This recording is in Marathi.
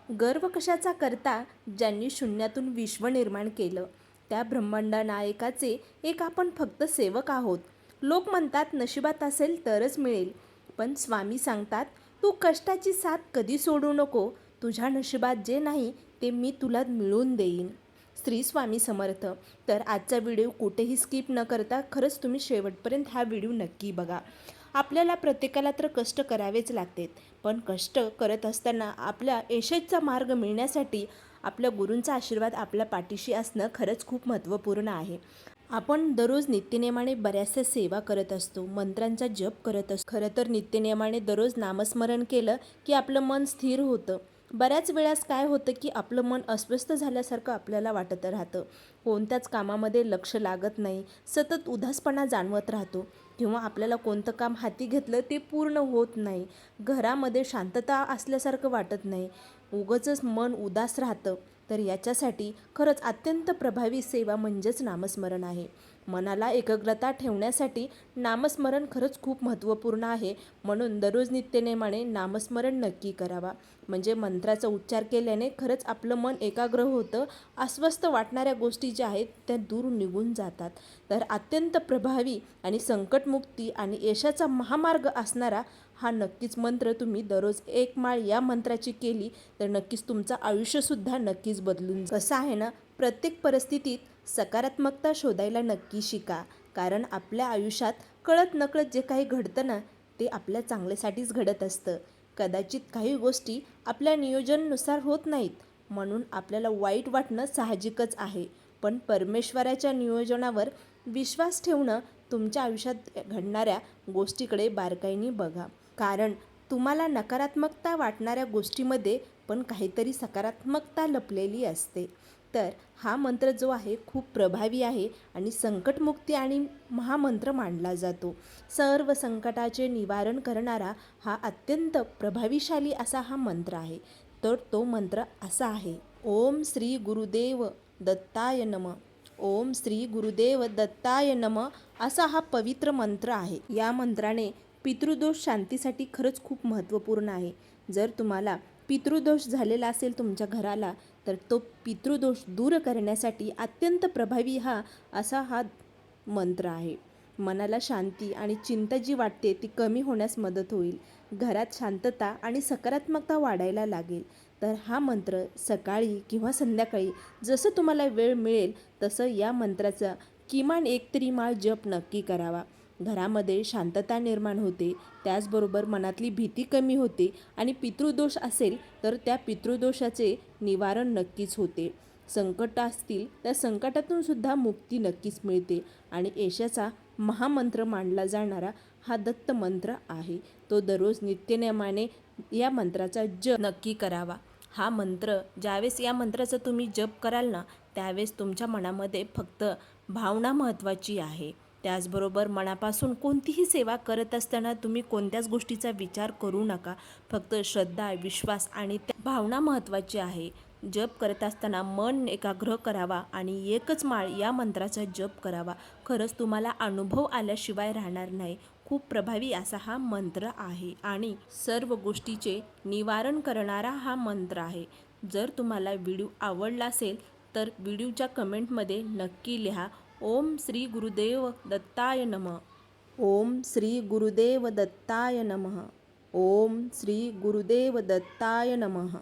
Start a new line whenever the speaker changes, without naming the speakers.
गर्व कशाचा करता ज्यांनी शून्यातून विश्व निर्माण केलं, त्या ब्रह्मांड नायकाचे एक आपण फक्त सेवक आहोत. लोक म्हणतात नशिबात असेल तरच मिळेल, पण स्वामी सांगतात तू कष्टाची साथ कधी सोडू नको. तुझ्या नशिबात जे नाही ते मी तुला मिळवून देईन. श्री स्वामी समर्थ. तर आजचा व्हिडिओ कुठेही स्किप न करता खरंच तुम्ही शेवटपर्यंत हा व्हिडिओ नक्की बघा. आपल्याला प्रत्येकाला तर कष्ट करावेच लागतात, पण कष्ट करत असताना आपल्या यशाचा मार्ग मिळण्यासाठी आपल्या गुरूंचा आशीर्वाद आपल्या पाठीशी असणं खरंच खूप महत्त्वपूर्ण आहे. आपण दररोज नित्यनेमाने बऱ्याचशा सेवा करत असतो, मंत्रांचा जप करत असतो. खरं तर नित्यनेमाने दररोज नामस्मरण केलं की आपलं मन स्थिर होतं. बऱ्याच वेळास काय होतं की आपलं मन अस्वस्थ झाल्यासारखं आपल्याला वाटत राहतं. कोणत्याच कामामध्ये लक्ष लागत नाही, सतत उदासपणा जाणवत राहतो किंवा आपल्याला कोणतं काम हाती घेतलं ते पूर्ण होत नाही. घरामध्ये शांतता असल्यासारखं वाटत नाही, उगाचच मन उदास राहतं. तर याच्यासाठी खरंच अत्यंत प्रभावी सेवा म्हणजेच नामस्मरण आहे. मनाला एकाग्रता ठेवण्यासाठी नामस्मरण खरंच खूप महत्त्वपूर्ण आहे. म्हणून दररोज नित्यनेमाने नामस्मरण नक्की करावा. म्हणजे मंत्राचा उच्चार केल्याने खरंच आपलं मन एकाग्र होतं, अस्वस्थ वाटणाऱ्या गोष्टी ज्या आहेत त्या दूर निघून जातात. तर अत्यंत प्रभावी आणि संकटमुक्ती आणि यशाचा महामार्ग असणारा हा नक्कीच मंत्र तुम्ही दररोज एक माळ या मंत्राची केली तर नक्कीच तुमचं आयुष्यसुद्धा नक्कीच बदलून जाईल. कसं आहे ना, प्रत्येक परिस्थितीत सकारात्मकता शोधायला नक्की शिका. कारण आपल्या आयुष्यात कळत नकळत जे काही घडतं ना, ते आपल्या चांगल्यासाठीच घडत असतं. कदाचित काही गोष्टी आपल्या नियोजनानुसार होत नाहीत, म्हणून आपल्याला वाईट वाटणं साहजिकच आहे. पण परमेश्वराच्या नियोजनावर विश्वास ठेवणं, तुमच्या आयुष्यात घडणाऱ्या गोष्टीकडे बारकाईने बघा. कारण तुम्हाला नकारात्मकता वाटणाऱ्या गोष्टीमध्ये पण काहीतरी सकारात्मकता लपलेली असते. तर हा मंत्र जो आहे खूप प्रभावी आहे आणि संकटमुक्ती आणि महामंत्र मानला जातो. सर्व संकटाचे निवारण करणारा हा अत्यंत प्रभावीशाली असा हा मंत्र आहे. तर तो मंत्र असा आहे, ओम श्री गुरुदेव दत्ताय नमः. ओम श्री गुरुदेव दत्ताय नमः असा हा पवित्र मंत्र आहे. या मंत्राने पितृदोष शांतीसाठी खरंच खूप महत्त्वपूर्ण आहे. जर तुम्हाला पितृदोष झालेला असेल तुमच्या घराला, तर तो पितृदोष दूर करण्यासाठी अत्यंत प्रभावी हा मंत्र आहे. मनाला शांती आणि चिंता जी वाटते ती कमी होण्यास मदत होईल. घरात शांतता आणि सकारात्मकता वाढायला लागेल. तर हा मंत्र सकाळी किंवा संध्याकाळी जसं तुम्हाला वेळ मिळेल तसं या मंत्राचा किमान एक तरी माळ जप नक्की करावा. घरामध्ये शांतता निर्माण होते, त्याचबरोबर मनातली भीती कमी होते आणि पितृदोष असेल तर त्या पितृदोषाचे निवारण नक्कीच होते. संकट असतील त्या संकटातून सुद्धा मुक्ती नक्कीच मिळते आणि यशाचा महामंत्र मानला जाणारा हा दत्त मंत्र आहे. तो दररोज नित्यनेमाने या मंत्राचा जप नक्की करावा. हा मंत्र ज्यावेळेस या मंत्राचा तुम्ही जप कराल ना, त्यावेळेस तुमच्या मनामध्ये फक्त भावना महत्त्वाची आहे. त्याचबरोबर मनापासून कोणतीही सेवा करत असताना तुम्ही कोणत्याच गोष्टीचा विचार करू नका. फक्त श्रद्धा, विश्वास आणि त्या भावना महत्त्वाची आहे. जप करत असताना मन एकाग्र करावा आणि एकच माळ या मंत्राचा जप करावा. खरंच तुम्हाला अनुभव आल्याशिवाय राहणार नाही. खूप प्रभावी असा हा मंत्र आहे आणि सर्व गोष्टीचे निवारण करणारा हा मंत्र आहे. जर तुम्हाला व्हिडिओ आवडला असेल तर व्हिडिओच्या कमेंटमध्ये नक्की लिहा, ओम श्री गुरुदेव दत्ताय नमः. ओम श्री गुरुदेव दत्ताय नमः. ओम श्री गुरुदेव दत्ताय नमः.